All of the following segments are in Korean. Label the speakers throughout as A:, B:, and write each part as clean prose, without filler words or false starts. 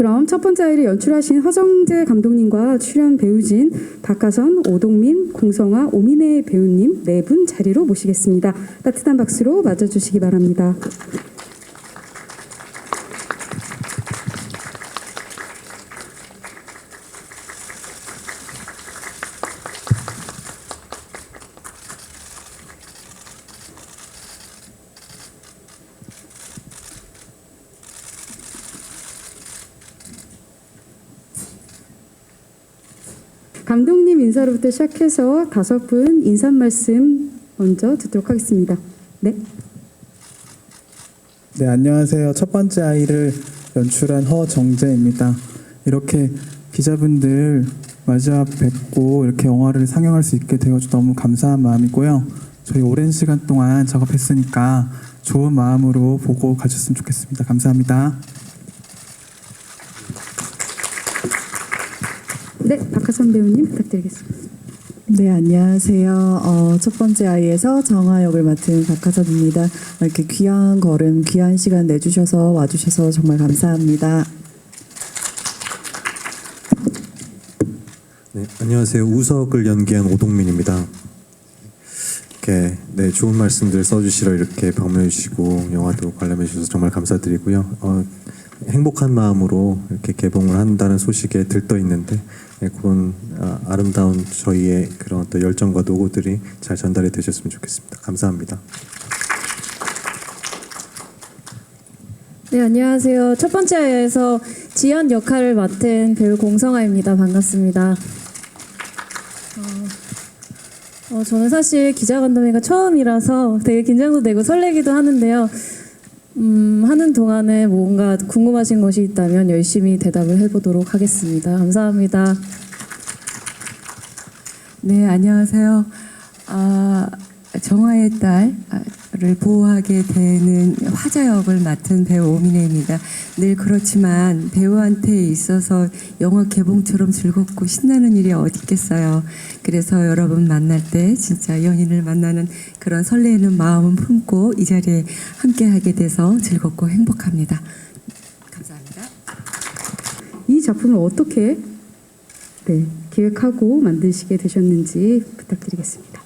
A: 그럼 첫 번째 아이를 연출하신 허정재 감독님과 출연 배우진 박하선, 오동민, 공성화, 오민혜 배우님 네 분 자리로 모시겠습니다. 따뜻한 박수로 맞아주시기 바랍니다. 감독님 인사로부터 시작해서 5분 인사 말씀 먼저 듣도록 하겠습니다. 네.
B: 네, 안녕하세요. 첫 번째 아이를 연출한 허정재입니다. 이렇게 기자분들 맞아 뵙고 이렇게 영화를 상영할 수 있게 되어서 너무 감사한 마음이고요. 저희 오랜 시간 동안 작업했으니까 좋은 마음으로 보고 가셨으면 좋겠습니다. 감사합니다.
A: 네, 박하선 배우님 부탁드리겠습니다.
C: 네, 안녕하세요. 첫 번째 아이에서 정아 역을 맡은 박하선입니다. 이렇게 귀한 걸음, 귀한 시간 내주셔서 와주셔서 정말 감사합니다.
D: 네, 안녕하세요. 우석을 연기한 오동민입니다. 이렇게 좋은 말씀들 써주시러 이렇게 방문해주시고 영화도 관람해주셔서 정말 감사드리고요. 행복한 마음으로 이렇게 개봉을 한다는 소식에 들떠 있는데 그런 아름다운 저희의 그런 또 열정과 노고들이 잘 전달이 되셨으면 좋겠습니다. 감사합니다.
E: 네, 안녕하세요. 첫 번째 아이에서 지연 역할을 맡은 배우 공성아입니다. 반갑습니다. 저는 사실 기자간담회가 처음이라서 되게 긴장도 되고 설레기도 하는데요. 하는 동안에 뭔가 궁금하신 것이 있다면 열심히 대답을 해보도록 하겠습니다. 감사합니다.
F: 네, 안녕하세요. 정아의 딸을 보호하게 되는 화자 역을 맡은 배우 오민혜입니다. 늘 그렇지만 배우한테 있어서 영화 개봉처럼 즐겁고 신나는 일이 어디 있겠어요. 그래서 여러분 만날 때 진짜 연인을 만나는 그런 설레는 마음을 품고 이 자리에 함께하게 돼서 즐겁고 행복합니다. 감사합니다.
A: 이 작품을 어떻게 기획하고 만드시게 되셨는지 부탁드리겠습니다.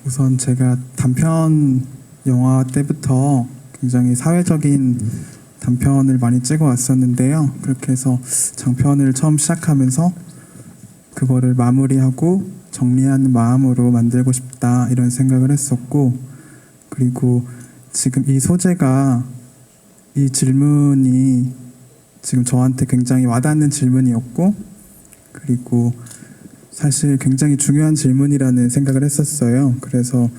B: 우선 제가 단편 영화 때부터 굉장히 사회적인 단편을 많이 찍어 왔었는데요. 그렇게 해서 장편을 처음 시작하면서 그거를 마무리하고 정리하는 마음으로 만들고 싶다 이런 생각을 했었고, 그리고 지금 이 소재가, 이 질문이 지금 저한테 굉장히 와닿는 질문이었고, 그리고 사실 굉장히 중요한 질문이라는 생각을 했었어요. 그래서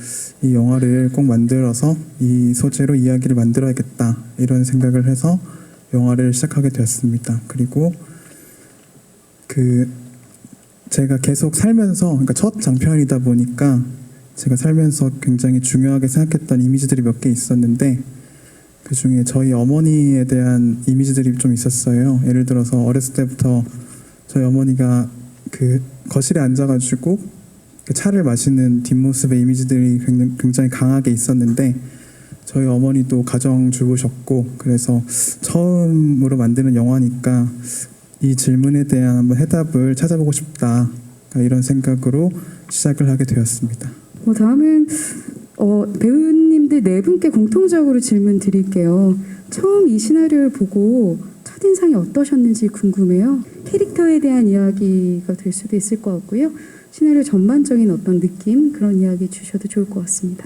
B: 이 영화를 꼭 만들어서 이 소재로 이야기를 만들어야겠다 이런 생각을 해서 영화를 시작하게 되었습니다. 그리고 제가 계속 살면서, 그러니까 첫 장편이다 보니까 제가 살면서 굉장히 중요하게 생각했던 이미지들이 몇 개 있었는데, 그 중에 저희 어머니에 대한 이미지들이 좀 있었어요. 예를 들어서 어렸을 때부터 저희 어머니가 거실에 앉아가지고 차를 마시는 뒷모습의 이미지들이 굉장히 강하게 있었는데, 저희 어머니도 가정주부셨고, 그래서 처음으로 만드는 영화니까 이 질문에 대한 한번 해답을 찾아보고 싶다, 이런 생각으로 시작을 하게 되었습니다.
A: 다음은 배우님들 네 분께 공통적으로 질문 드릴게요. 처음 이 시나리오를 보고 첫인상이 어떠셨는지 궁금해요. 캐릭터에 대한 이야기가 될 수도 있을 것 같고요. 시나리오 전반적인 어떤 느낌, 그런 이야기 주셔도 좋을 것 같습니다.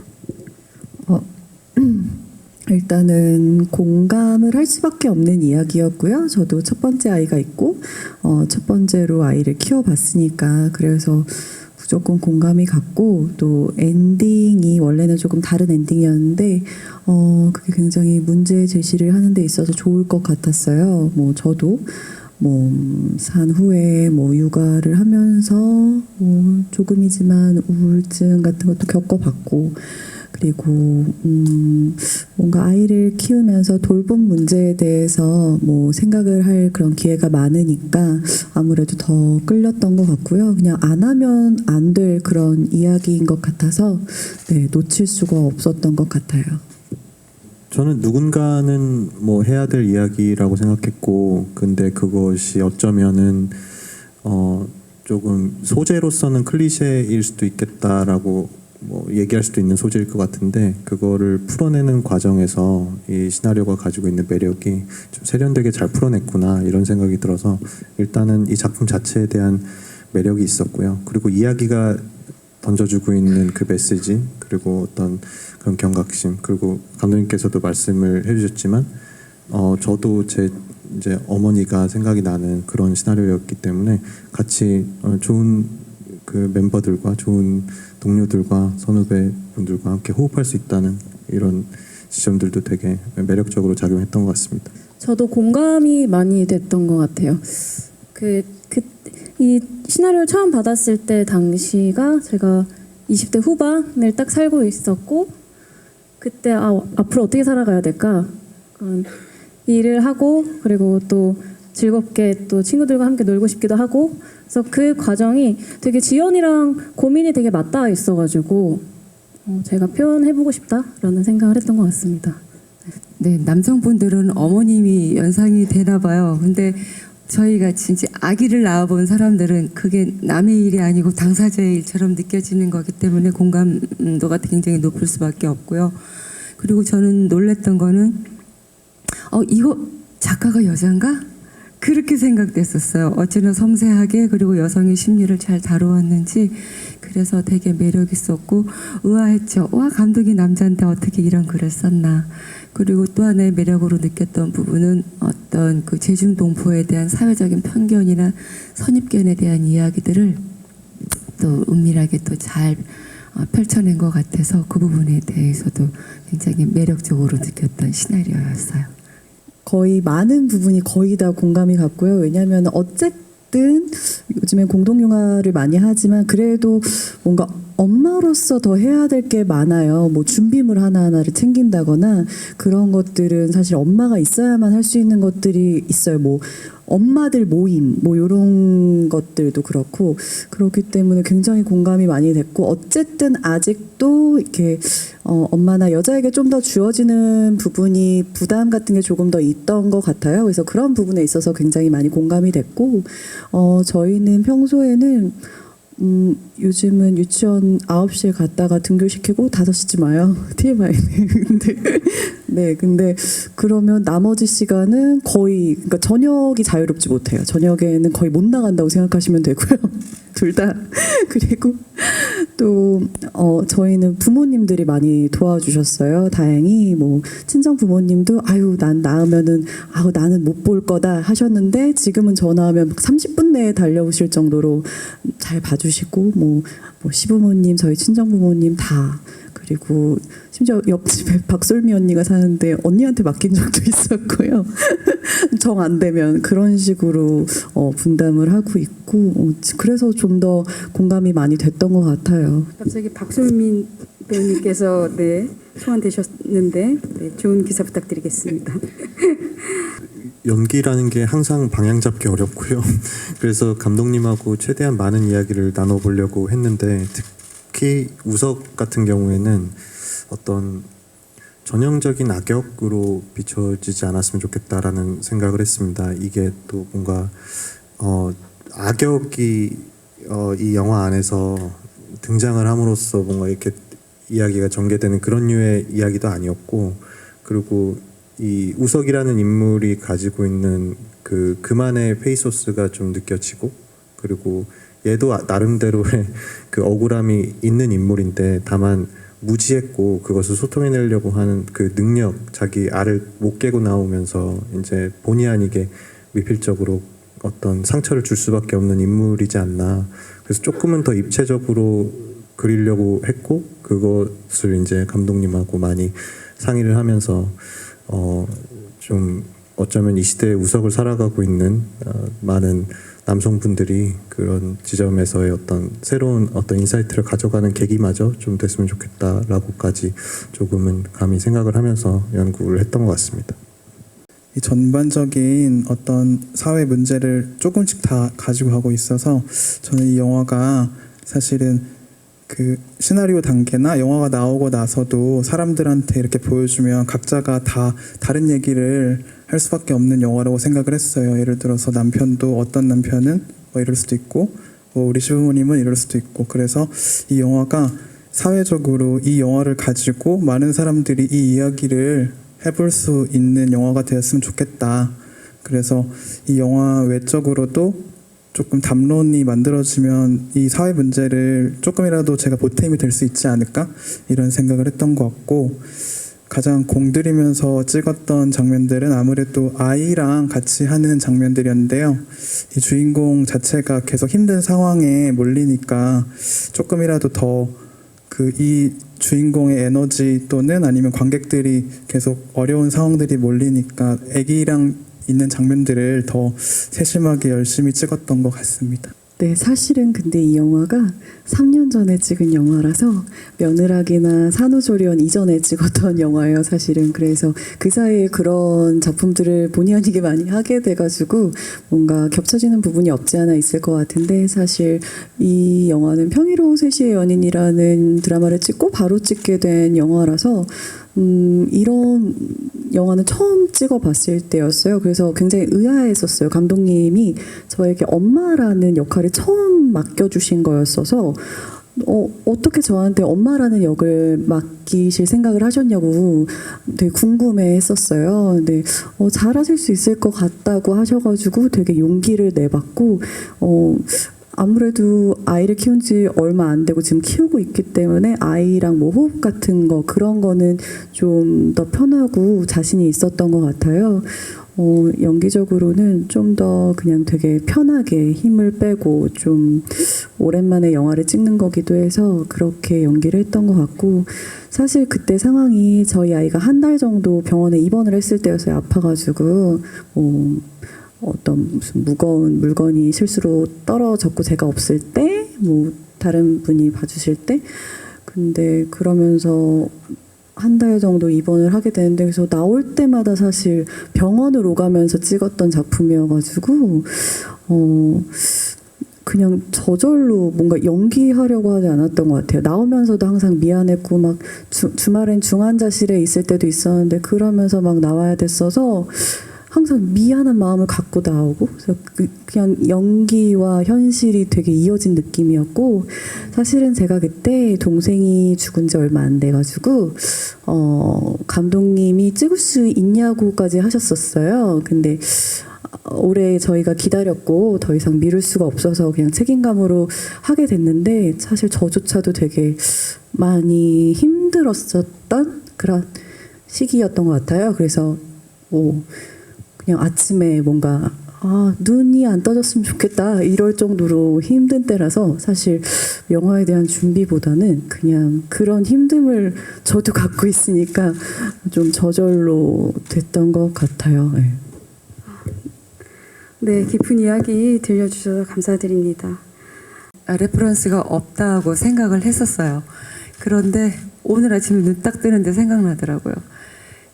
C: 일단은 공감을 할 수밖에 없는 이야기였고요. 저도 첫 번째 아이가 있고 첫 번째로 아이를 키워봤으니까 그래서 무조건 공감이 갔고, 또 엔딩이 원래는 조금 다른 엔딩이었는데 그게 굉장히 문제 제시를 하는 데 있어서 좋을 것 같았어요. 저도 산 후에 육아를 하면서 조금이지만 우울증 같은 것도 겪어봤고, 그리고 뭔가 아이를 키우면서 돌봄 문제에 대해서 생각을 할 그런 기회가 많으니까 아무래도 더 끌렸던 것 같고요. 그냥 안 하면 안 될 그런 이야기인 것 같아서 놓칠 수가 없었던 것 같아요.
D: 저는 누군가는 뭐 해야 될 이야기라고 생각했고, 근데 그것이 어쩌면은 조금 소재로서는 클리셰일 수도 있겠다라고 뭐 얘기할 수도 있는 소재일 것 같은데, 그거를 풀어내는 과정에서 이 시나리오가 가지고 있는 매력이 좀 세련되게 잘 풀어냈구나 이런 생각이 들어서 일단은 이 작품 자체에 대한 매력이 있었고요. 그리고 이야기가 던져주고 있는 그 메시지, 그리고 어떤 그런 경각심, 그리고 감독님께서도 말씀을 해주셨지만 저도 제 이제 어머니가 생각이 나는 그런 시나리오였기 때문에 같이 좋은 그 멤버들과 좋은 동료들과 선후배분들과 함께 호흡할 수 있다는 이런 지점들도 되게 매력적으로 작용했던 것 같습니다.
E: 저도 공감이 많이 됐던 것 같아요. 이 시나리오를 처음 받았을 때 당시가 제가 20대 후반을 딱 살고 있었고, 그때 앞으로 어떻게 살아가야 될까? 일을 하고, 그리고 또 즐겁게 또 친구들과 함께 놀고 싶기도 하고, 그래서 그 과정이 되게 지연이랑 고민이 되게 맞닿아 있어가지고 제가 표현해보고 싶다라는 생각을 했던 것 같습니다.
F: 네, 남성분들은 어머님이 연상이 되나 봐요. 근데 저희가 진짜 아기를 낳아본 사람들은 그게 남의 일이 아니고 당사자의 일처럼 느껴지는 거기 때문에 공감도가 굉장히 높을 수밖에 없고요. 그리고 저는 놀랬던 거는 이거 작가가 여잔가? 그렇게 생각됐었어요. 어찌나 섬세하게, 그리고 여성의 심리를 잘 다루었는지, 그래서 되게 매력 있었고 의아했죠. 와, 감독이 남자인데 어떻게 이런 글을 썼나. 그리고 또 하나의 매력으로 느꼈던 부분은 어떤 그 제중동포에 대한 사회적인 편견이나 선입견에 대한 이야기들을 또 은밀하게 또 잘 펼쳐낸 것 같아서 그 부분에 대해서도 굉장히 매력적으로 느꼈던 시나리오였어요.
C: 거의 많은 부분이 거의 다 공감이 갔고요. 왜냐하면 어쨌든 요즘엔 공동영화를 많이 하지만 그래도 뭔가 엄마로서 더 해야 될 게 많아요. 뭐 준비물 하나하나를 챙긴다거나 그런 것들은 사실 엄마가 있어야만 할 수 있는 것들이 있어요. 뭐 엄마들 모임 뭐 이런 것들도 그렇고, 그렇기 때문에 굉장히 공감이 많이 됐고, 어쨌든 아직도 이렇게 엄마나 여자에게 좀 더 주어지는 부분이 부담 같은 게 조금 더 있던 것 같아요. 그래서 그런 부분에 있어서 굉장히 많이 공감이 됐고, 저희는 평소에는 요즘은 유치원 9시에 갔다가 등교시키고 5시쯤 와요. TMI네. 근데 그러면 나머지 시간은 거의, 그러니까 저녁이 자유롭지 못해요. 저녁에는 거의 못 나간다고 생각하시면 되고요. 둘 다. 그리고 또 저희는 부모님들이 많이 도와주셨어요. 다행히 뭐 친정 부모님도 난 낳으면은 나는 못 볼 거다 하셨는데, 지금은 전화하면 30분 내에 달려오실 정도로 잘 봐주시고, 뭐 시부모님, 저희 친정 부모님 다. 그리고 심지어 옆집에 박솔미 언니가 사는데 언니한테 맡긴 적도 있었고요. 정 안 되면 그런 식으로 분담을 하고 있고, 그래서 좀 더 공감이 많이 됐던 것 같아요.
A: 갑자기 박솔민 배우님께서 소환되셨는데 좋은 기사 부탁드리겠습니다.
D: 연기라는 게 항상 방향 잡기 어렵고요. 그래서 감독님하고 최대한 많은 이야기를 나눠보려고 했는데, 특히 우석 같은 경우에는 어떤 전형적인 악역으로 비춰지지 않았으면 좋겠다라는 생각을 했습니다. 이게 또 뭔가 악역이 이 영화 안에서 등장을 함으로써 뭔가 이렇게 이야기가 전개되는 그런 류의 이야기도 아니었고, 그리고 이 우석이라는 인물이 가지고 있는 그만의 페이소스가 좀 느껴지고, 그리고 얘도 나름대로의 그 억울함이 있는 인물인데, 다만 무지했고 그것을 소통해내려고 하는 그 능력, 자기 알을 못 깨고 나오면서 이제 본의 아니게 미필적으로 어떤 상처를 줄 수밖에 없는 인물이지 않나. 그래서 조금은 더 입체적으로 그리려고 했고, 그것을 이제 감독님하고 많이 상의를 하면서 좀 어쩌면 이 시대의 우석을 살아가고 있는 많은 남성분들이 그런 지점에서의 어떤 새로운 어떤 인사이트를 가져가는 계기마저 좀 됐으면 좋겠다라고까지 조금은 감히 생각을 하면서 연구를 했던 것 같습니다.
B: 이 전반적인 어떤 사회 문제를 조금씩 다 가지고 가고 있어서, 저는 이 영화가 사실은 그 시나리오 단계나 영화가 나오고 나서도 사람들한테 이렇게 보여주면 각자가 다 다른 얘기를 할 수밖에 없는 영화라고 생각을 했어요. 예를 들어서 남편도 어떤 남편은 뭐 이럴 수도 있고 뭐 우리 시부모님은 이럴 수도 있고, 그래서 이 영화가 사회적으로 이 영화를 가지고 많은 사람들이 이 이야기를 해볼 수 있는 영화가 되었으면 좋겠다. 그래서 이 영화 외적으로도 조금 담론이 만들어지면 이 사회 문제를 조금이라도 제가 보탬이 될 수 있지 않을까, 이런 생각을 했던 것 같고, 가장 공들이면서 찍었던 장면들은 아무래도 아이랑 같이 하는 장면들이었는데요. 이 주인공 자체가 계속 힘든 상황에 몰리니까 조금이라도 더 이 주인공의 에너지 또는 아니면 관객들이 계속 어려운 상황들이 몰리니까 아기랑 있는 장면들을 더 세심하게 열심히 찍었던 것 같습니다.
C: 네, 사실은 근데 이 영화가 3년 전에 찍은 영화라서 며느라기나 산후조리원 이전에 찍었던 영화예요, 사실은. 그래서 그 사이에 그런 작품들을 본의 아니게 많이 하게 돼가지고 뭔가 겹쳐지는 부분이 없지 않아 있을 것 같은데, 사실 이 영화는 평일오후 3시의 연인이라는 드라마를 찍고 바로 찍게 된 영화라서 이런 영화는 처음 찍어봤을 때였어요. 그래서 굉장히 의아했었어요. 감독님이 저에게 엄마라는 역할을 처음 맡겨주신 거였어서 어떻게 저한테 엄마라는 역을 맡기실 생각을 하셨냐고 되게 궁금해했었어요. 근데 잘하실 수 있을 것 같다고 하셔가지고 되게 용기를 내봤고, 아무래도 아이를 키운 지 얼마 안 되고 지금 키우고 있기 때문에 아이랑 뭐 호흡 같은 거, 그런 거는 좀 더 편하고 자신이 있었던 것 같아요. 연기적으로는 좀 더 그냥 되게 편하게 힘을 빼고 좀 오랜만에 영화를 찍는 거기도 해서 그렇게 연기를 했던 것 같고, 사실 그때 상황이 저희 아이가 한 달 정도 병원에 입원을 했을 때였어요. 아파가지고 어떤 무슨 무거운 물건이 실수로 떨어졌고 제가 없을 때, 뭐 다른 분이 봐주실 때, 근데 그러면서 한 달 정도 입원을 하게 되는데, 그래서 나올 때마다 사실 병원을 오가면서 찍었던 작품이어가지고 그냥 저절로 뭔가 연기하려고 하지 않았던 것 같아요. 나오면서도 항상 미안했고, 막 주말엔 중환자실에 있을 때도 있었는데 그러면서 막 나와야 됐어서 항상 미안한 마음을 갖고 나오고, 그래서 그냥 연기와 현실이 되게 이어진 느낌이었고, 사실은 제가 그때 동생이 죽은 지 얼마 안 돼가지고 감독님이 찍을 수 있냐고까지 하셨었어요. 근데 올해 저희가 기다렸고 더 이상 미룰 수가 없어서 그냥 책임감으로 하게 됐는데, 사실 저조차도 되게 많이 힘들었었던 그런 시기였던 것 같아요. 그래서 그냥 아침에 뭔가 눈이 안 떠졌으면 좋겠다 이럴 정도로 힘든 때라서, 사실 영화에 대한 준비보다는 그냥 그런 힘듦을 저도 갖고 있으니까 좀 저절로 됐던 것 같아요. 네.
A: 네, 깊은 이야기 들려주셔서 감사드립니다.
F: 레퍼런스가 없다고 생각을 했었어요. 그런데 오늘 아침에 눈 딱 뜨는데 생각나더라고요.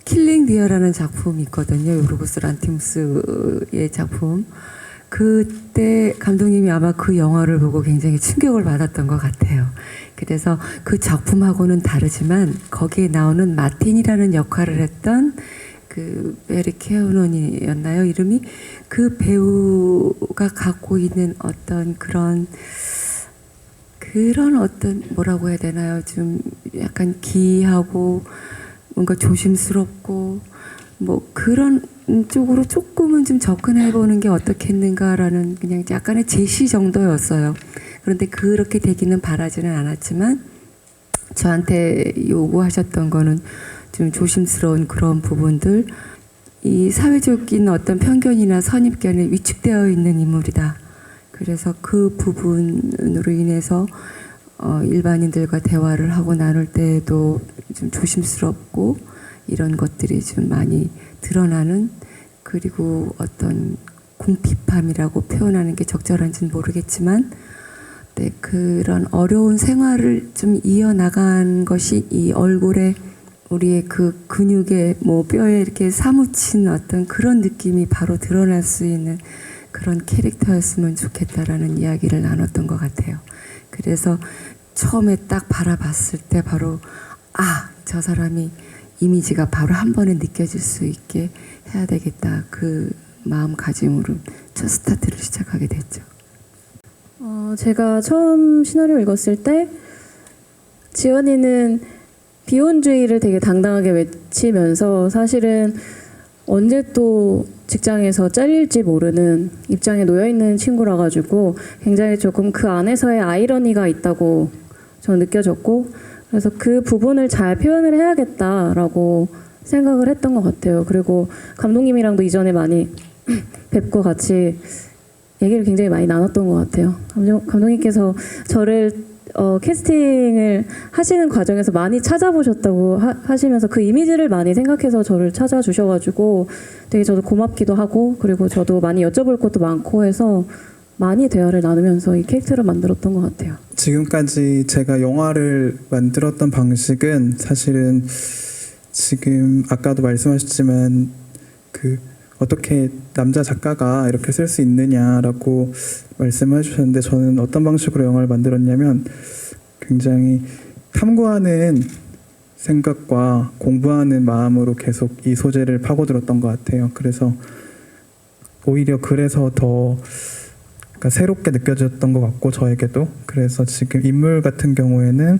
F: 킬링 디어라는 작품이 있거든요. 요르고스 란티무스의 작품. 그때 감독님이 아마 그 영화를 보고 굉장히 충격을 받았던 것 같아요. 그래서 그 작품하고는 다르지만 거기에 나오는 마틴이라는 역할을 했던 그 메리 케어넌이었나요? 이름이? 그 배우가 갖고 있는 어떤 그런 어떤 뭐라고 해야 되나요? 좀 약간 기이하고 뭔가 조심스럽고 뭐 그런 쪽으로 조금은 좀 접근해 보는 게 어떻겠는가라는 그냥 약간의 제시 정도였어요. 그런데 그렇게 되기는 바라지는 않았지만 저한테 요구하셨던 거는 좀 조심스러운 그런 부분들, 이 사회적인 어떤 편견이나 선입견에 위축되어 있는 인물이다. 그래서 그 부분으로 인해서 일반인들과 대화를 하고 나눌 때도 좀 조심스럽고 이런 것들이 좀 많이 드러나는, 그리고 어떤 궁핍함이라고 표현하는 게 적절한지는 모르겠지만 네, 그런 어려운 생활을 좀 이어나간 것이 이 얼굴에 우리의 그 근육에 뭐 뼈에 이렇게 사무친 어떤 그런 느낌이 바로 드러날 수 있는 그런 캐릭터였으면 좋겠다라는 이야기를 나눴던 것 같아요. 그래서 처음에 딱 바라봤을 때 바로 저 사람이 이미지가 바로 한 번에 느껴질 수 있게 해야 되겠다. 그 마음가짐으로 첫 스타트를 시작하게 됐죠.
E: 제가 처음 시나리오 읽었을 때 지연이는 비혼주의를 되게 당당하게 외치면서 사실은 언제 또 직장에서 잘릴지 모르는 입장에 놓여 있는 친구라 가지고 굉장히 조금 그 안에서의 아이러니가 있다고 저는 느껴졌고, 그래서 그 부분을 잘 표현을 해야겠다라고 생각을 했던 것 같아요. 그리고 감독님이랑도 이전에 많이 뵙고 같이 얘기를 굉장히 많이 나눴던 것 같아요. 감독님께서 저를 캐스팅을 하시는 과정에서 많이 찾아보셨다고 하시면서 그 이미지를 많이 생각해서 저를 찾아주셔가지고 되게 저도 고맙기도 하고, 그리고 저도 많이 여쭤볼 것도 많고 해서 많이 대화를 나누면서 이 캐릭터를 만들었던 것 같아요.
B: 지금까지 제가 영화를 만들었던 방식은 사실은 지금 아까도 말씀하셨지만 어떻게 남자 작가가 이렇게 쓸 수 있느냐라고 말씀해 주셨는데, 저는 어떤 방식으로 영화를 만들었냐면 굉장히 탐구하는 생각과 공부하는 마음으로 계속 이 소재를 파고들었던 것 같아요. 그래서 오히려 그래서 더 그러니까 새롭게 느껴졌던 것 같고, 저에게도. 그래서 지금 인물 같은 경우에는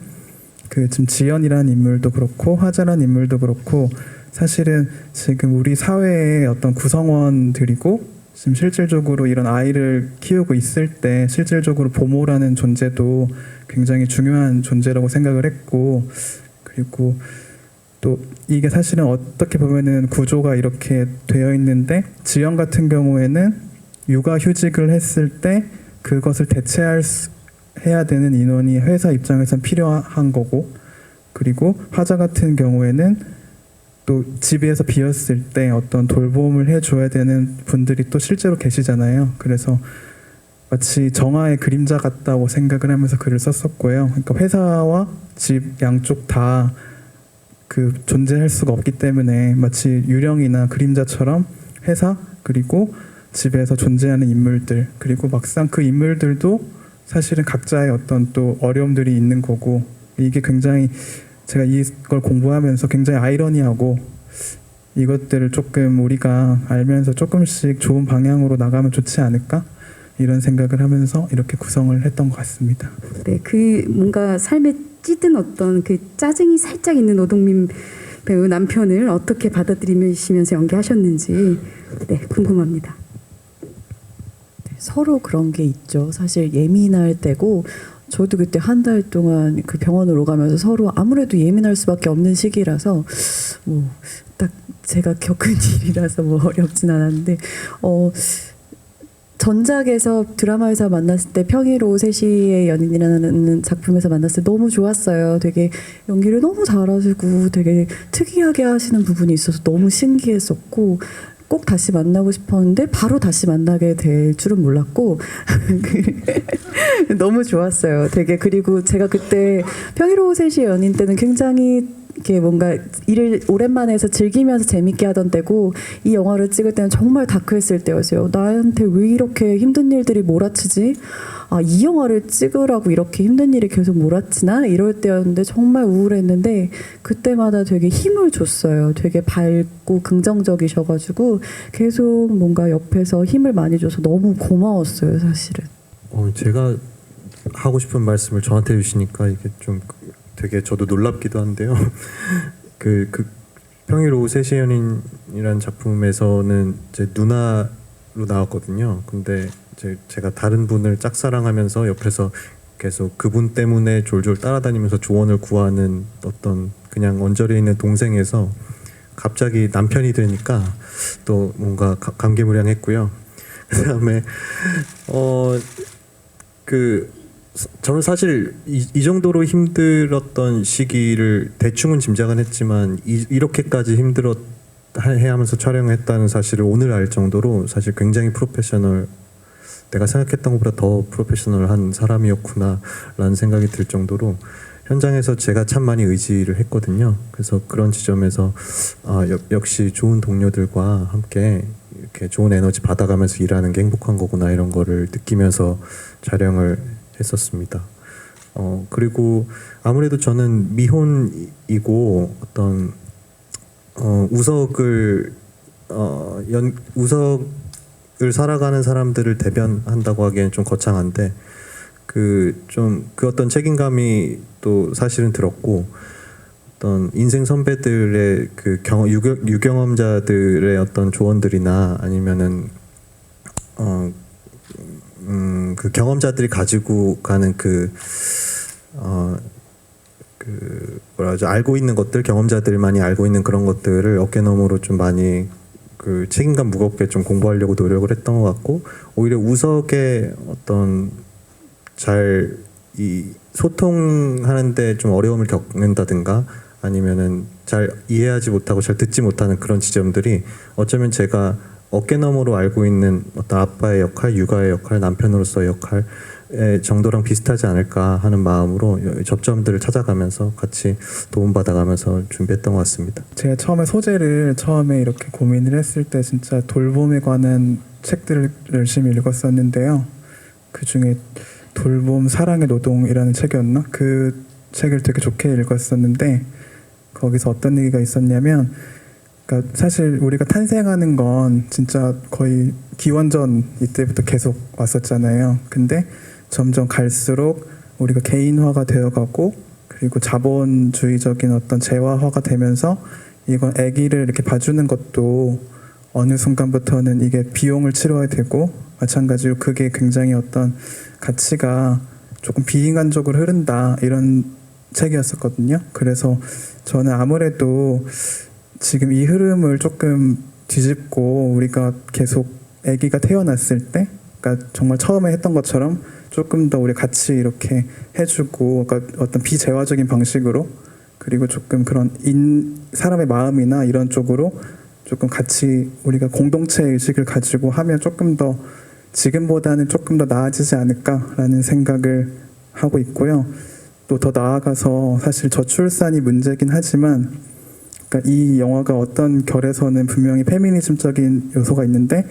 B: 지금 지연이라는 인물도 그렇고 화자라는 인물도 그렇고 사실은 지금 우리 사회의 어떤 구성원들이고, 지금 실질적으로 이런 아이를 키우고 있을 때 실질적으로 부모라는 존재도 굉장히 중요한 존재라고 생각을 했고, 그리고 또 이게 사실은 어떻게 보면은 구조가 이렇게 되어 있는데, 지연 같은 경우에는 육아휴직을 했을 때 그것을 해야 되는 인원이 회사 입장에선 필요한 거고, 그리고 화자 같은 경우에는 또 집에서 비었을 때 어떤 돌봄을 해줘야 되는 분들이 또 실제로 계시잖아요. 그래서 마치 정화의 그림자 같다고 생각을 하면서 글을 썼었고요. 그러니까 회사와 집 양쪽 다 존재할 수가 없기 때문에 마치 유령이나 그림자처럼 회사 그리고 집에서 존재하는 인물들, 그리고 막상 그 인물들도 사실은 각자의 어떤 또 어려움들이 있는 거고, 이게 굉장히 제가 이걸 공부하면서 굉장히 아이러니하고, 이것들을 조금 우리가 알면서 조금씩 좋은 방향으로 나가면 좋지 않을까, 이런 생각을 하면서 이렇게 구성을 했던 것 같습니다.
A: 네, 뭔가 삶에 찌든 어떤 짜증이 살짝 있는 오동민 배우 남편을 어떻게 받아들이시면서 연기하셨는지 궁금합니다.
C: 서로 그런 게 있죠. 사실 예민할 때고, 저도 그때 한 달 동안 병원으로 가면서 서로 아무래도 예민할 수밖에 없는 시기라서 딱 제가 겪은 일이라서 어렵진 않았는데, 전작에서 드라마에서 만났을 때 평일오후 3시의 연인이라는 작품에서 만났을 때 너무 좋았어요. 되게 연기를 너무 잘하시고 되게 특이하게 하시는 부분이 있어서 너무 신기했었고, 꼭 다시 만나고 싶었는데 바로 다시 만나게 될 줄은 몰랐고 너무 좋았어요. 되게. 그리고 제가 그때 평일오후 3시의 연인 때는 굉장히 이렇게 뭔가 일을 오랜만에 해서 즐기면서 재밌게 하던 때고, 이 영화를 찍을 때는 정말 다크했을 때였어요. 나한테 왜 이렇게 힘든 일들이 몰아치지? 이 영화를 찍으라고 이렇게 힘든 일이 계속 몰아치나? 이럴 때였는데 정말 우울했는데, 그때마다 되게 힘을 줬어요. 되게 밝고 긍정적이셔가지고 계속 뭔가 옆에서 힘을 많이 줘서 너무 고마웠어요, 사실은.
D: 제가 하고 싶은 말씀을 저한테 해주시니까 이게 좀 되게 저도 놀랍기도 한데요. 평일 오후 3시 연인이라는 작품에서는 제 누나로 나왔거든요. 근데 제가 다른 분을 짝사랑하면서 옆에서 계속 그분 때문에 졸졸 따라다니면서 조언을 구하는 어떤 그냥 언저리에 있는 동생에서 갑자기 남편이 되니까 또 뭔가 감개무량했고요. 그다음에 저는 사실 이 정도로 힘들었던 시기를 대충은 짐작은 했지만 이렇게까지 힘들어해야 하면서 촬영했다는 사실을 오늘 알 정도로 사실 굉장히 내가 생각했던 것보다 더 프로페셔널한 사람이었구나 라는 생각이 들 정도로 현장에서 제가 참 많이 의지를 했거든요. 그래서 그런 지점에서 역시 좋은 동료들과 함께 이렇게 좋은 에너지 받아가면서 일하는 게 행복한 거구나, 이런 거를 느끼면서 촬영을 했었습니다. 그리고 아무래도 저는 미혼이고 어떤 우석을 살아가는 사람들을 대변한다고 하기에는 좀 거창한데 그 어떤 책임감이 또 사실은 들었고 어떤 인생 선배들의 그 유경험자들의 어떤 조언들이나 아니면은 그 경험자들이 가지고 가는 뭐라 하죠, 알고 있는 것들, 경험자들만이 알고 있는 그런 것들을 어깨너머로 좀 많이 그 책임감 무겁게 좀 공부하려고 노력을 했던 것 같고, 오히려 우석의 어떤 이 소통하는데 좀 어려움을 겪는다든가 아니면은 잘 이해하지 못하고 잘 듣지 못하는 그런 지점들이 어쩌면 제가 어깨너머로 알고 있는 어떤 아빠의 역할, 육아의 역할, 남편으로서의 역할의 정도랑 비슷하지 않을까 하는 마음으로 접점들을 찾아가면서 같이 도움받아가면서 준비했던 것 같습니다.
B: 제가 소재를 처음에 이렇게 고민을 했을 때 진짜 돌봄에 관한 책들을 열심히 읽었었는데요. 그 중에 돌봄 사랑의 노동이라는 책이었나? 그 책을 되게 좋게 읽었었는데 거기서 어떤 얘기가 있었냐면, 그러니까 사실 우리가 탄생하는 건 진짜 거의 기원전 이때부터 계속 왔었잖아요. 근데 점점 갈수록 우리가 개인화가 되어가고 그리고 자본주의적인 어떤 재화화가 되면서 이건 아기를 이렇게 봐주는 것도 어느 순간부터는 이게 비용을 치러야 되고, 마찬가지로 그게 굉장히 어떤 가치가 조금 비인간적으로 흐른다, 이런 책이었었거든요. 그래서 저는 아무래도 지금 이 흐름을 조금 뒤집고 우리가 계속 아기가 태어났을 때, 그러니까 정말 처음에 했던 것처럼 조금 더 우리 같이 이렇게 해주고, 그러니까 어떤 비재화적인 방식으로, 그리고 조금 그런 사람의 마음이나 이런 쪽으로 조금 같이 우리가 공동체 의식을 가지고 하면 조금 더 지금보다는 조금 더 나아지지 않을까라는 생각을 하고 있고요. 또 더 나아가서 사실 저출산이 문제긴 하지만, 그러니까 이 영화가 어떤 결에서는 분명히 페미니즘적인 요소가 있는데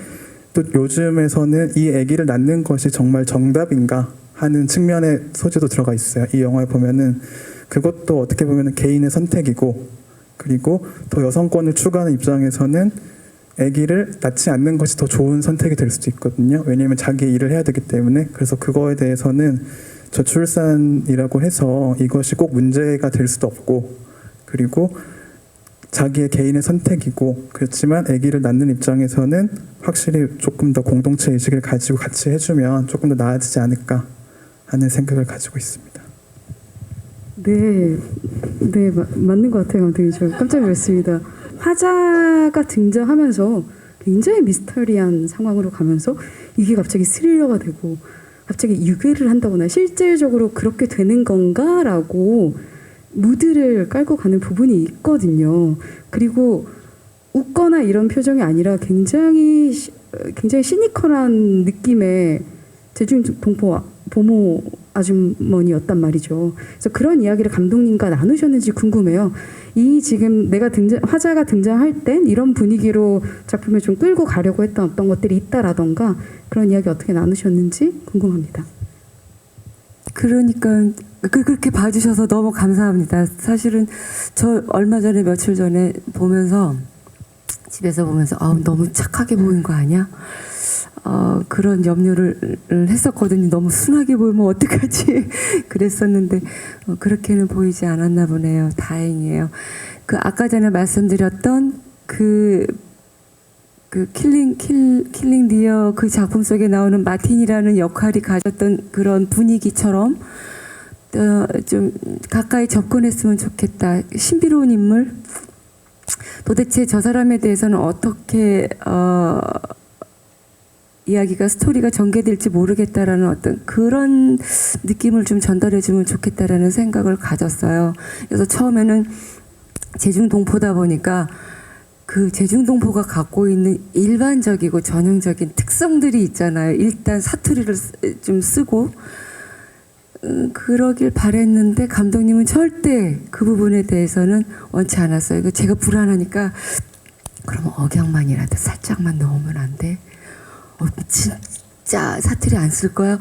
B: 또 요즘에서는 이 아기를 낳는 것이 정말 정답인가 하는 측면의 소재도 들어가 있어요. 이 영화에 보면은 그것도 어떻게 보면은 개인의 선택이고, 그리고 더 여성권을 추구하는 입장에서는 아기를 낳지 않는 것이 더 좋은 선택이 될 수도 있거든요. 왜냐하면 자기 일을 해야 되기 때문에. 그래서 그거에 대해서는 저출산이라고 해서 이것이 꼭 문제가 될 수도 없고, 그리고 자기의 개인의 선택이고, 그렇지만 아기를 낳는 입장에서는 확실히 조금 더 공동체 의식을 가지고 같이 해주면 조금 더 나아지지 않을까 하는 생각을 가지고 있습니다.
A: 네, 맞는 것 같아요, 감독님. 저 깜짝 놀랐습니다. 화자가 등장하면서 굉장히 미스터리한 상황으로 가면서 이게 갑자기 스릴러가 되고, 갑자기 유괴를 한다거나 실질적으로 그렇게 되는 건가라고 무드를 깔고 가는 부분이 있거든요. 그리고 웃거나 이런 표정이 아니라 굉장히 시니컬한 느낌의 제중동포 보모 아주머니였단 말이죠. 그래서 그런 이야기를 감독님과 나누셨는지 궁금해요. 이 지금 화자가 등장할 땐 이런 분위기로 작품을 좀 끌고 가려고 했던 어떤 것들이 있다라던가 그런 이야기 어떻게 나누셨는지 궁금합니다.
F: 그러니까 그렇게 봐주셔서 너무 감사합니다. 사실은 저 며칠 전에 보면서 집에서 보면서 너무 착하게 보인 거 아니야? 그런 염려를 했었거든요. 너무 순하게 보이면 어떡하지? 그랬었는데 그렇게는 보이지 않았나 보네요. 다행이에요. 아까 전에 말씀드렸던 킬링 디어 그 작품 속에 나오는 마틴이라는 역할이 가졌던 그런 분위기처럼 좀 가까이 접근했으면 좋겠다. 신비로운 인물? 도대체 저 사람에 대해서는 어떻게 이야기가 스토리가 전개될지 모르겠다라는 어떤 그런 느낌을 좀 전달해주면 좋겠다라는 생각을 가졌어요. 그래서 처음에는 제중동포다 보니까 그 제중동포가 갖고 있는 일반적이고 전형적인 특성들이 있잖아요. 일단 사투리를 좀 쓰고 그러길 바랬는데 감독님은 절대 그 부분에 대해서는 원치 않았어요. 이거 제가 불안하니까 그러면 억양만이라도 살짝만 넣으면 안 돼? 진짜 사투리 안 쓸 거야?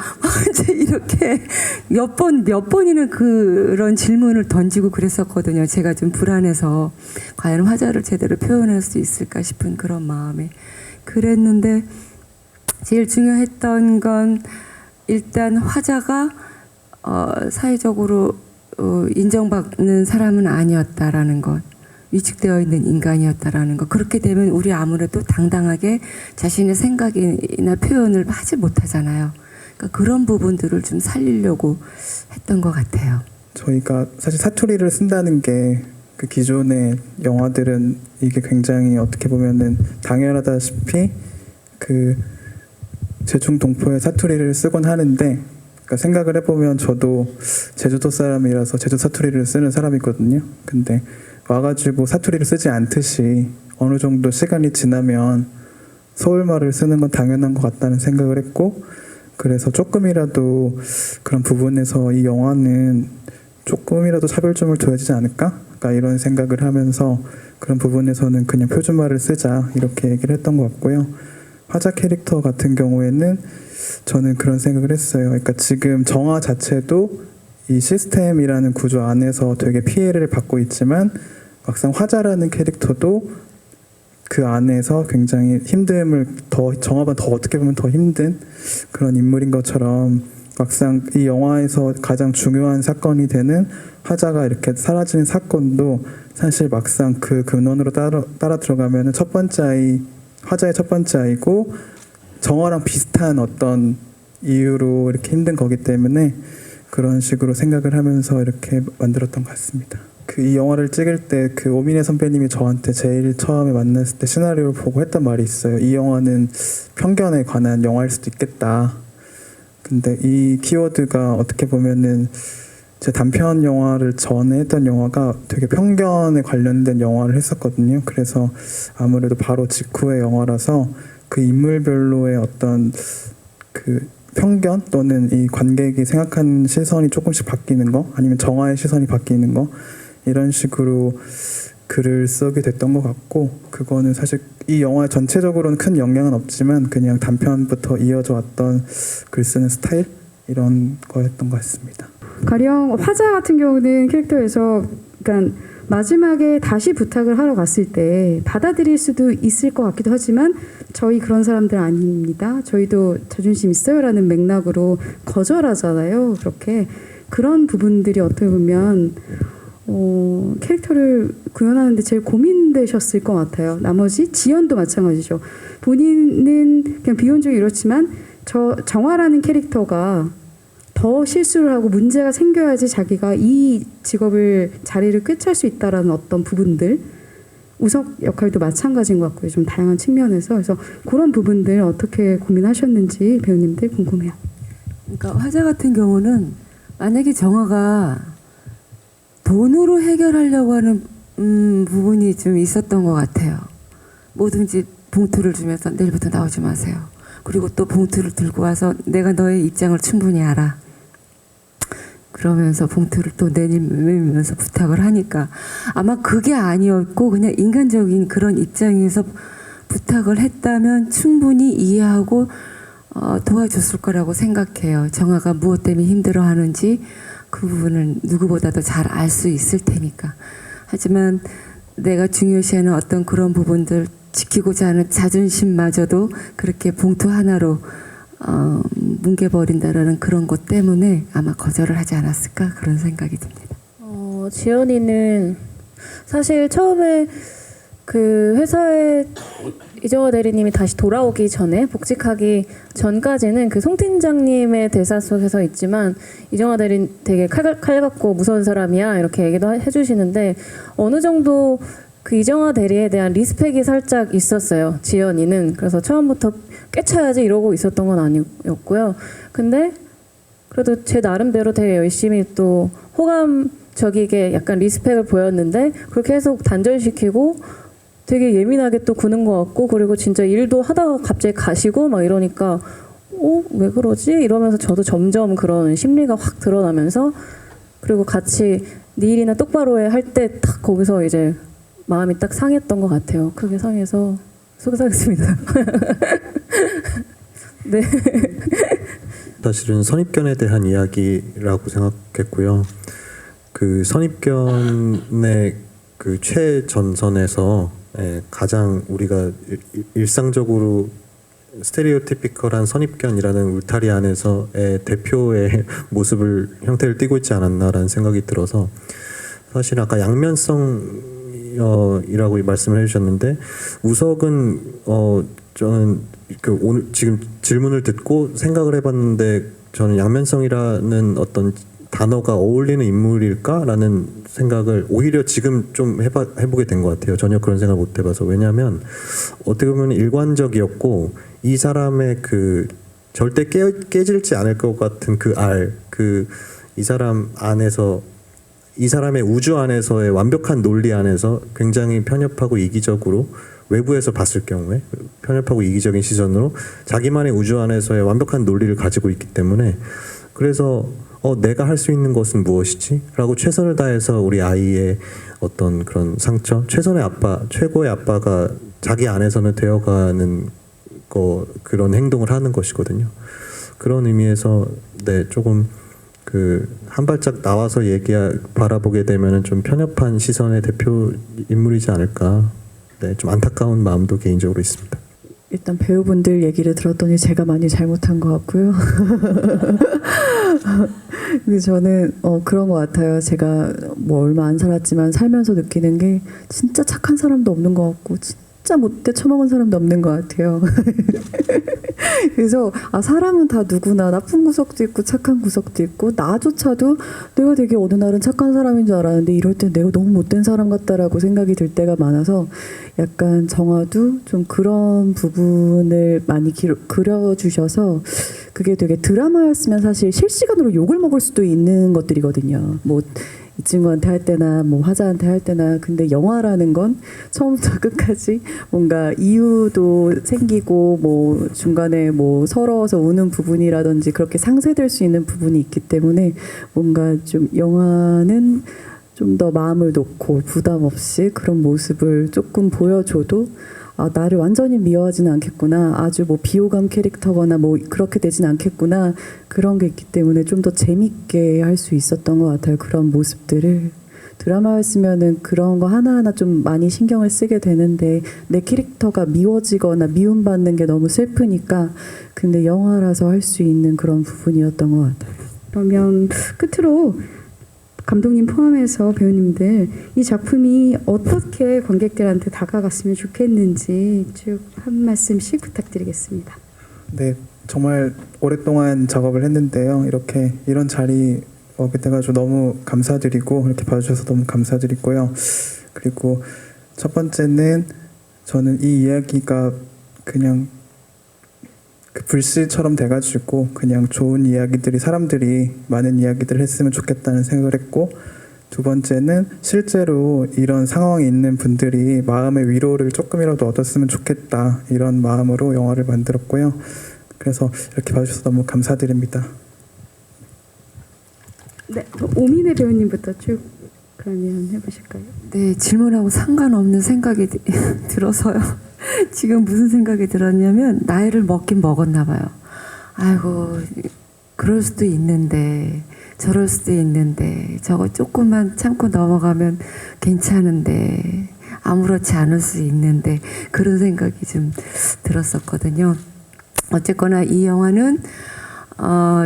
F: 이제 이렇게 몇 번이나 그런 질문을 던지고 그랬었거든요. 제가 좀 불안해서 과연 화자를 제대로 표현할 수 있을까 싶은 그런 마음에 그랬는데 제일 중요했던 건 일단 화자가 사회적으로 인정받는 사람은 아니었다라는 것. 위축되어 있는 인간이었다라는 거. 그렇게 되면 우리 아무래도 당당하게 자신의 생각이나 표현을 하지 못하잖아요. 그러니까 그런 부분들을 좀 살리려고 했던 것 같아요.
B: 저희가 사실 사투리를 쓴다는 게 그 기존의 영화들은 이게 굉장히 어떻게 보면은 당연하다시피 그 제충 동포의 사투리를 쓰곤 하는데, 그러니까 생각을 해보면 저도 제주도 사람이라서 제주 사투리를 쓰는 사람이거든요. 근데 와가지고 사투리를 쓰지 않듯이 어느 정도 시간이 지나면 서울말을 쓰는 건 당연한 것 같다는 생각을 했고, 그래서 조금이라도 그런 부분에서 이 영화는 조금이라도 차별점을 둬야지 않을까? 그러니까 이런 생각을 하면서 그런 부분에서는 그냥 표준말을 쓰자 이렇게 얘기를 했던 것 같고요. 화자 캐릭터 같은 경우에는 저는 그런 생각을 했어요. 그러니까 지금 정화 자체도 이 시스템이라는 구조 안에서 되게 피해를 받고 있지만 막상 화자라는 캐릭터도 그 안에서 굉장히 힘듦을 정화가 더 어떻게 보면 더 힘든 그런 인물인 것처럼 막상 이 영화에서 가장 중요한 사건이 되는 화자가 이렇게 사라지는 사건도 사실 막상 그 근원으로 따라 들어가면은 첫 번째 아이, 화자의 첫 번째 아이고 정화랑 비슷한 어떤 이유로 이렇게 힘든 거기 때문에 그런 식으로 생각을 하면서 이렇게 만들었던 것 같습니다. 그 이 영화를 찍을 때 그 오민혜 선배님이 저한테 제일 처음에 만났을 때 시나리오를 보고 했던 말이 있어요. 이 영화는 편견에 관한 영화일 수도 있겠다. 근데 이 키워드가 어떻게 보면은 제 단편 영화를 전에 했던 영화가 되게 편견에 관련된 영화를 했었거든요. 그래서 아무래도 바로 직후의 영화라서 그 인물별로의 어떤 그 편견 또는 이 관객이 생각하는 시선이 조금씩 바뀌는 거, 아니면 정화의 시선이 바뀌는 거, 이런 식으로 글을 쓰게 됐던 것 같고, 그거는 사실 이 영화 전체적으로는 큰 영향은 없지만 그냥 단편부터 이어져 왔던 글 쓰는 스타일, 이런 거였던 것 같습니다.
A: 가령 화자 같은 경우는 캐릭터에서 그러니까 마지막에 다시 부탁을 하러 갔을 때 받아들일 수도 있을 것 같기도 하지만 저희 그런 사람들 아닙니다. 저희도 자존심 있어요라는 맥락으로 거절하잖아요. 그렇게 그런 부분들이 어떻게 보면 캐릭터를 구현하는데 제일 고민되셨을 것 같아요. 나머지 지연도 마찬가지죠. 본인은 그냥 비혼적이 이렇지만 정화라는 캐릭터가 더 실수를 하고 문제가 생겨야지 자기가 이 직업을 자리를 꿰찰 수 있다라는 어떤 부분들, 우석 역할도 마찬가지인 것 같고요. 좀 다양한 측면에서 그래서 그런 부분들 어떻게 고민하셨는지 배우님들 궁금해요.
F: 그러니까 화자 같은 경우는 만약에 정화가 돈으로 해결하려고 하는 부분이 좀 있었던 것 같아요. 뭐든지 봉투를 주면서 내일부터 나오지 마세요. 그리고 또 봉투를 들고 와서 내가 너의 입장을 충분히 알아. 그러면서 봉투를 또 내밀면서 부탁을 하니까 아마 그게 아니었고 그냥 인간적인 그런 입장에서 부탁을 했다면 충분히 이해하고 도와줬을 거라고 생각해요. 정화가 무엇 때문에 힘들어하는지 그 부분을 누구보다도 잘 알 수 있을 테니까. 하지만 내가 중요시하는 어떤 그런 부분들, 지키고자 하는 자존심마저도 그렇게 봉투 하나로 뭉개버린다라는 그런 것 때문에 아마 거절을 하지 않았을까 그런 생각이 듭니다.
E: 지연이는 사실 처음에 그 회사에 이정화 대리님이 다시 돌아오기 전에 복직하기 전까지는 그 송 팀장님의 대사 속에서 있지만 이정화 대리 되게 칼 같고 무서운 사람이야 이렇게 얘기도 해주시는데 어느 정도 그 이정화 대리에 대한 리스펙이 살짝 있었어요. 지연이는. 그래서 처음부터 꿰차야지 이러고 있었던 건 아니었고요. 근데 그래도 제 나름대로 되게 열심히 또 호감적이게 약간 리스펙을 보였는데 그렇게 해서 단절시키고 되게 예민하게 또 구는 것 같고 그리고 진짜 일도 하다가 갑자기 가시고 막 이러니까 왜 그러지? 이러면서 저도 점점 그런 심리가 확 드러나면서 그리고 같이 네 일이나 똑바로 해 할 때 딱 거기서 이제 마음이 딱 상했던 것 같아요. 크게 상해서 속상했습니다. 네.
D: 사실은 선입견에 대한 이야기라고 생각했고요. 그 선입견의 그 최전선에서 가장 우리가 일상적으로 스테레오티피컬한 선입견이라는 울타리 안에서의 대표의 모습을 형태를 띠고 있지 않았나라는 생각이 들어서 사실 아까 양면성이라고 말씀을 해주셨는데 우석은 저는 그 오늘 지금 질문을 듣고 생각을 해봤는데 저는 양면성이라는 어떤 단어가 어울리는 인물일까라는 생각을 오히려 지금 좀 해보게 된 것 같아요. 전혀 그런 생각을 못 해봐서. 왜냐하면 어떻게 보면 일관적이었고 이 사람의 그 절대 깨질지 않을 것 같은 이 사람 안에서 이 사람의 우주 안에서의 완벽한 논리 안에서 굉장히 편협하고 이기적으로 외부에서 봤을 경우에 편협하고 이기적인 시선으로 자기만의 우주 안에서의 완벽한 논리를 가지고 있기 때문에 그래서 내가 할 수 있는 것은 무엇이지? 라고 최선을 다해서 우리 아이의 어떤 그런 상처, 최고의 아빠가 자기 안에서는 되어가는 그런 행동을 하는 것이거든요. 그런 의미에서 조금 한 발짝 나와서 바라보게 되면은 좀 편협한 시선의 대표 인물이지 않을까. 좀 안타까운 마음도 개인적으로 있습니다.
C: 일단 배우분들 얘기를 들었더니 제가 많이 잘못한 것 같고요. 근데 저는 그런 것 같아요. 제가 뭐 얼마 안 살았지만 살면서 느끼는 게 진짜 착한 사람도 없는 것 같고 진짜 못돼 처먹은 사람도 없는 것 같아요. 그래서 사람은 다 누구나 나쁜 구석도 있고 착한 구석도 있고 나조차도 내가 되게 어느 날은 착한 사람인 줄 알았는데 이럴 땐 내가 너무 못된 사람 같다라고 생각이 들 때가 많아서 약간 정화도 좀 그런 부분을 많이 그려주셔서 그게 되게 드라마였으면 사실 실시간으로 욕을 먹을 수도 있는 것들이거든요. 뭐 이 친구한테 할 때나 뭐 화자한테 할 때나 근데 영화라는 건 처음부터 끝까지 뭔가 이유도 생기고 뭐 중간에 뭐 서러워서 우는 부분이라든지 그렇게 상쇄될 수 있는 부분이 있기 때문에 뭔가 좀 영화는 좀 더 마음을 놓고 부담 없이 그런 모습을 조금 보여줘도 나를 완전히 미워하지는 않겠구나. 아주 뭐 비호감 캐릭터거나 뭐 그렇게 되진 않겠구나. 그런 게 있기 때문에 좀 더 재밌게 할 수 있었던 것 같아요. 그런 모습들을. 드라마였으면은 그런 거 하나하나 좀 많이 신경을 쓰게 되는데 내 캐릭터가 미워지거나 미움받는 게 너무 슬프니까 근데 영화라서 할 수 있는 그런 부분이었던 것 같아요.
A: 그러면 끝으로 감독님 포함해서 배우님들 이 작품이 어떻게 관객들한테 다가갔으면 좋겠는지 쭉 한 말씀씩 부탁드리겠습니다.
B: 네, 정말 오랫동안 작업을 했는데요. 이런 자리 오게 돼가지고 너무 감사드리고 이렇게 봐주셔서 너무 감사드리고요. 그리고 첫 번째는 저는 이 이야기가 그냥 불씨처럼 돼가지고 그냥 좋은 이야기들이 사람들이 많은 이야기들을 했으면 좋겠다는 생각을 했고 두 번째는 실제로 이런 상황에 있는 분들이 마음의 위로를 조금이라도 얻었으면 좋겠다 이런 마음으로 영화를 만들었고요. 그래서 이렇게 봐주셔서 너무 감사드립니다.
A: 네, 오민혜 배우님부터 쭉 그러면 해보실까요?
F: 네, 질문하고 상관없는 생각이 들어서요. 지금 무슨 생각이 들었냐면 나이를 먹긴 먹었나 봐요. 아이고 그럴 수도 있는데 저럴 수도 있는데 저거 조금만 참고 넘어가면 괜찮은데 아무렇지 않을 수 있는데 그런 생각이 좀 들었었거든요. 어쨌거나 이 영화는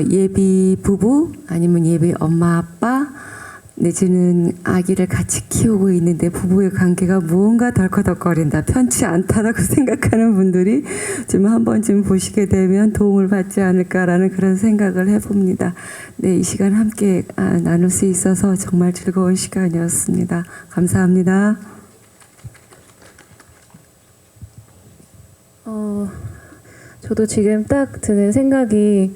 F: 예비 부부 아니면 예비 엄마 아빠 내지는 아기를 같이 키우고 있는데 부부의 관계가 무언가 덜커덕거린다 편치 않다라고 생각하는 분들이 좀 한 번쯤 보시게 되면 도움을 받지 않을까라는 그런 생각을 해봅니다. 네, 이 시간 함께 나눌 수 있어서 정말 즐거운 시간이었습니다. 감사합니다.
E: 저도 지금 딱 드는 생각이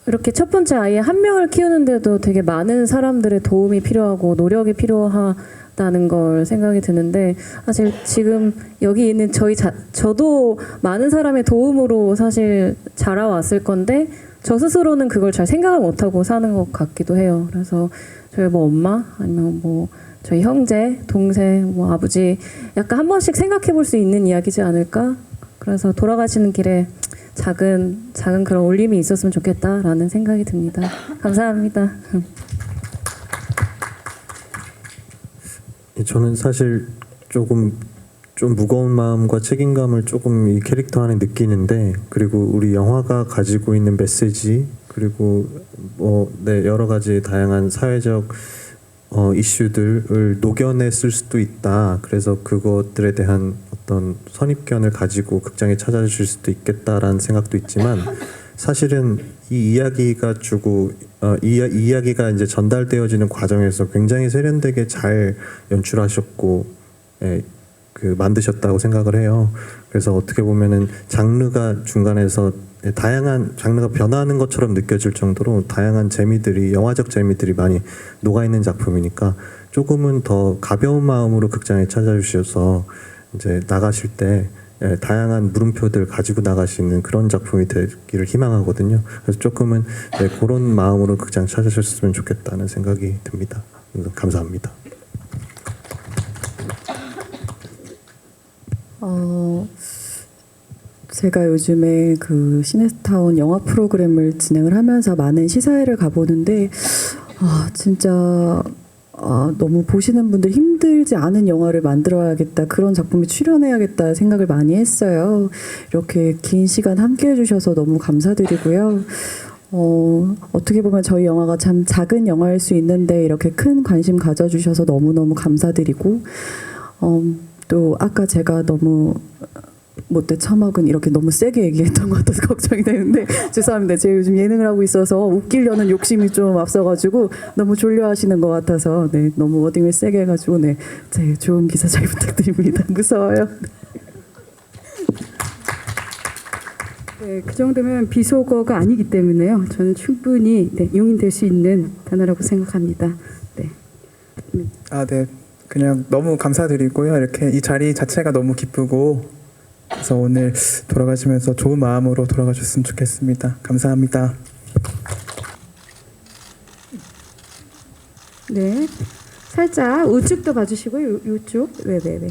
E: 이렇게 첫 번째 아이 한 명을 키우는데도 되게 많은 사람들의 도움이 필요하고 노력이 필요하다는 걸 생각이 드는데 사실 지금 여기 있는 저도 많은 사람의 도움으로 사실 자라왔을 건데 저 스스로는 그걸 잘 생각을 못하고 사는 것 같기도 해요. 그래서 저희 뭐 엄마 아니면 뭐 저희 형제, 동생, 뭐 아버지 약간 한 번씩 생각해 볼 수 있는 이야기지 않을까? 그래서 돌아가시는 길에 작은 그런 울림이 있었으면 좋겠다라는 생각이 듭니다. 감사합니다.
D: 저는 사실 조금 좀 무거운 마음과 책임감을 조금 이 캐릭터 안에 느끼는데, 그리고 우리 영화가 가지고 있는 메시지, 그리고 여러 가지 다양한 사회적 이슈들을 녹여냈을 수도 있다. 그래서 그것들에 대한 어떤 선입견을 가지고 극장에 찾아주실 수도 있겠다라는 생각도 있지만, 사실은 이 이야기가 이 이야기가 이제 전달되어지는 과정에서 굉장히 세련되게 잘 연출하셨고 만드셨다고 생각을 해요. 그래서 어떻게 보면은 장르가 중간에서 다양한 장르가 변화하는 것처럼 느껴질 정도로 다양한 재미들이, 영화적 재미들이 많이 녹아있는 작품이니까 조금은 더 가벼운 마음으로 극장에 찾아주셔서 이제 나가실 때 다양한 물음표들 가지고 나가시는 그런 작품이 되기를 희망하거든요. 그래서 조금은 그런 마음으로 극장 찾아주셨으면 좋겠다는 생각이 듭니다. 감사합니다.
C: 제가 요즘에 그 시네스타운 영화 프로그램을 진행을 하면서 많은 시사회를 가보는데 진짜 너무 보시는 분들 힘들지 않은 영화를 만들어야겠다, 그런 작품에 출연해야겠다 생각을 많이 했어요. 이렇게 긴 시간 함께 해주셔서 너무 감사드리고요. 어떻게 보면 저희 영화가 참 작은 영화일 수 있는데 이렇게 큰 관심 가져주셔서 너무너무 감사드리고, 또 아까 제가 너무 못돼 처먹은 이렇게 너무 세게 얘기했던 것 같아서 걱정이 되는데 죄송합니다. 제가 요즘 예능을 하고 있어서 웃기려는 욕심이 좀 앞서가지고 너무 졸려하시는 것 같아서 너무 워딩을 세게 해가지고 좋은 기사 잘 부탁드립니다. 무서워요.
A: 네, 그 정도면 비속어가 아니기 때문에요. 저는 충분히 용인될 수 있는 단어라고 생각합니다. 네.
B: 네. 그냥 너무 감사드리고요. 이렇게 이 자리 자체가 너무 기쁘고, 그래서 오늘 돌아가시면서 좋은 마음으로 돌아가셨으면 좋겠습니다. 감사합니다.
A: 네, 살짝 우측도 봐주시고요. 이쪽, 네네네.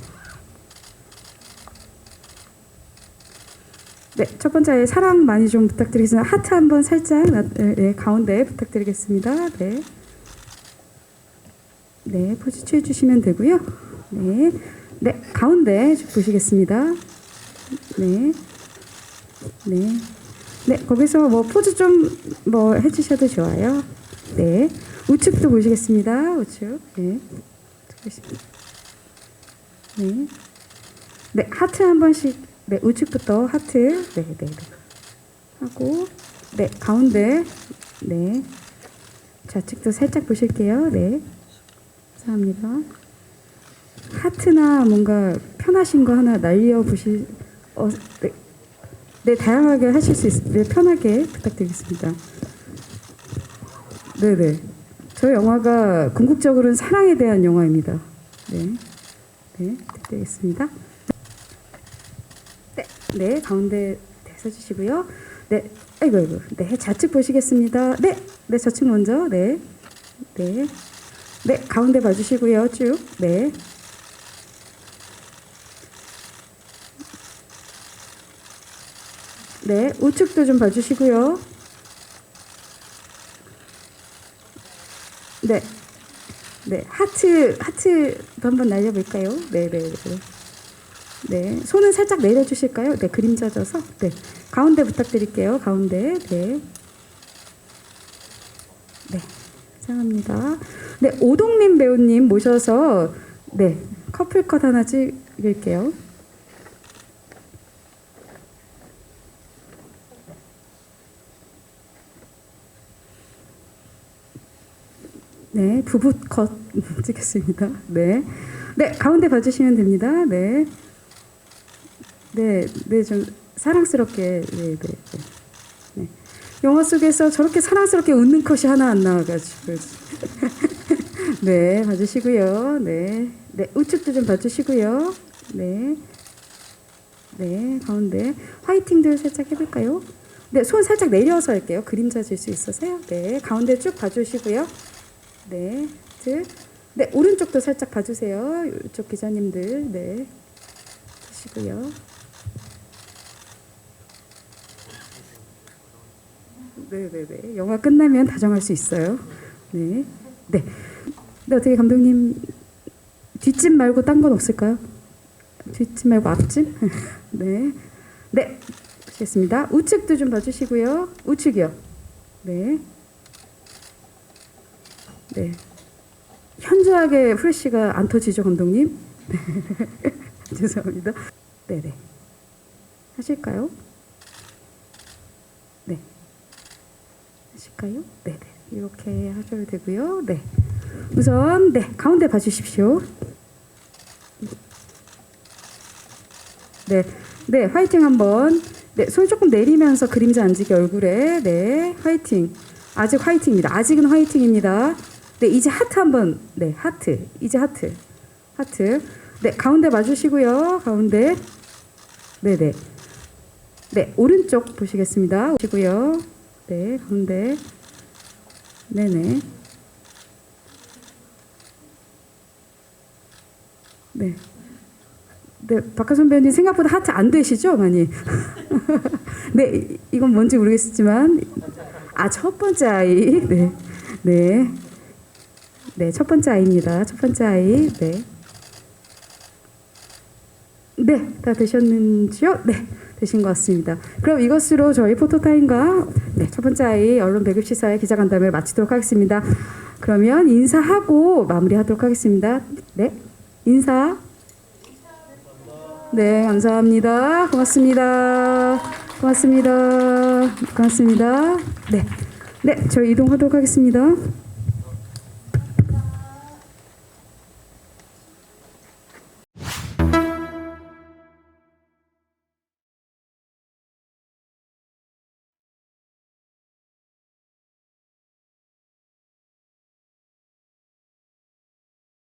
A: 네, 첫 번째 사랑 많이 좀 부탁드리겠습니다. 하트 한번 살짝 가운데 부탁드리겠습니다. 네. 네, 포즈 취해주시면 되고요. 네, 네, 가운데 좀 보시겠습니다. 네, 네, 네, 거기서 포즈 좀 해주셔도 좋아요. 네, 우측도 보시겠습니다. 우측, 네, 네, 네, 하트 한 번씩, 네, 우측부터 하트, 네, 네, 네, 하고, 네, 가운데, 네, 좌측도 살짝 보실게요. 네. 감사합니다. 하트나 뭔가 편하신 거 하나 날려보실, 네, 다양하게 하실 수 있습니다. 네, 편하게 부탁드리겠습니다. 네네. 저 영화가 궁극적으로는 사랑에 대한 영화입니다. 네, 네, 부탁드리겠습니다. 네, 네, 가운데 서주시고요. 네, 아이고, 네, 좌측 보시겠습니다. 네, 네, 좌측 먼저, 네, 네. 네, 가운데 봐주시고요. 쭉. 네. 네, 우측도 좀 봐주시고요. 네. 네, 하트도 한번 날려볼까요? 네, 네, 네. 네, 손은 살짝 내려주실까요? 네, 그림자 져서. 네, 가운데 부탁드릴게요. 가운데. 네. 네. 감사합니다. 네, 오동민 배우님 모셔서 커플컷 하나 찍을게요. 네, 부부컷 찍겠습니다. 네, 네, 가운데 봐주시면 됩니다. 네, 네, 네, 좀 사랑스럽게, 네, 네, 네. 영화 속에서 저렇게 사랑스럽게 웃는 컷이 하나 안 나와가지고. 네, 봐주시고요. 네, 네, 우측도 좀 봐주시고요. 네, 네, 가운데 화이팅도 살짝 해볼까요? 네, 손 살짝 내려서 할게요. 그림자 질 수 있어서요. 네, 가운데 쭉 봐주시고요. 네, 네, 오른쪽도 살짝 봐주세요. 이쪽 기자님들, 네, 보시고요. 네네네. 영화 끝나면 다정할 수 있어요. 네. 네. 네, 어떻게 감독님 뒷집 말고 딴 건 없을까요? 뒷집 말고 앞집? 네. 네. 보시겠습니다. 우측도 좀 봐주시고요. 우측이요. 네. 네. 현저하게 프레쉬가 안 터지죠, 감독님? 네. 죄송합니다. 네네. 하실까요? 네. 하실까요? 네네. 이렇게 하셔도 되고요. 네. 우선 네 가운데 봐주십시오. 네, 네 화이팅 한번. 네, 손 조금 내리면서 그림자 안 지게 얼굴에. 네, 화이팅. 아직 화이팅입니다. 아직은 화이팅입니다. 네, 이제 하트 한번. 네, 하트. 이제 하트. 하트. 네, 가운데 봐주시고요. 가운데. 네, 네. 네, 오른쪽 보시겠습니다. 보시고요. 네, 가운데. 네네. 네. 네, 박하선 배우님 생각보다 하트 안 되시죠, 많이? 네, 이건 뭔지 모르겠지만, 첫 번째 아이, 네, 네, 네, 첫 번째 아이입니다. 첫 번째 아이, 네, 네, 다 되셨는지요? 네, 되신 것 같습니다. 그럼 이것으로 저희 포토타임과 네, 첫 번째 아이 언론 배급 시사의 기자간담회를 마치도록 하겠습니다. 그러면 인사하고 마무리하도록 하겠습니다. 네, 인사. 네, 감사합니다. 고맙습니다. 고맙습니다. 고맙습니다. 네, 네, 저희 이동하도록 하겠습니다.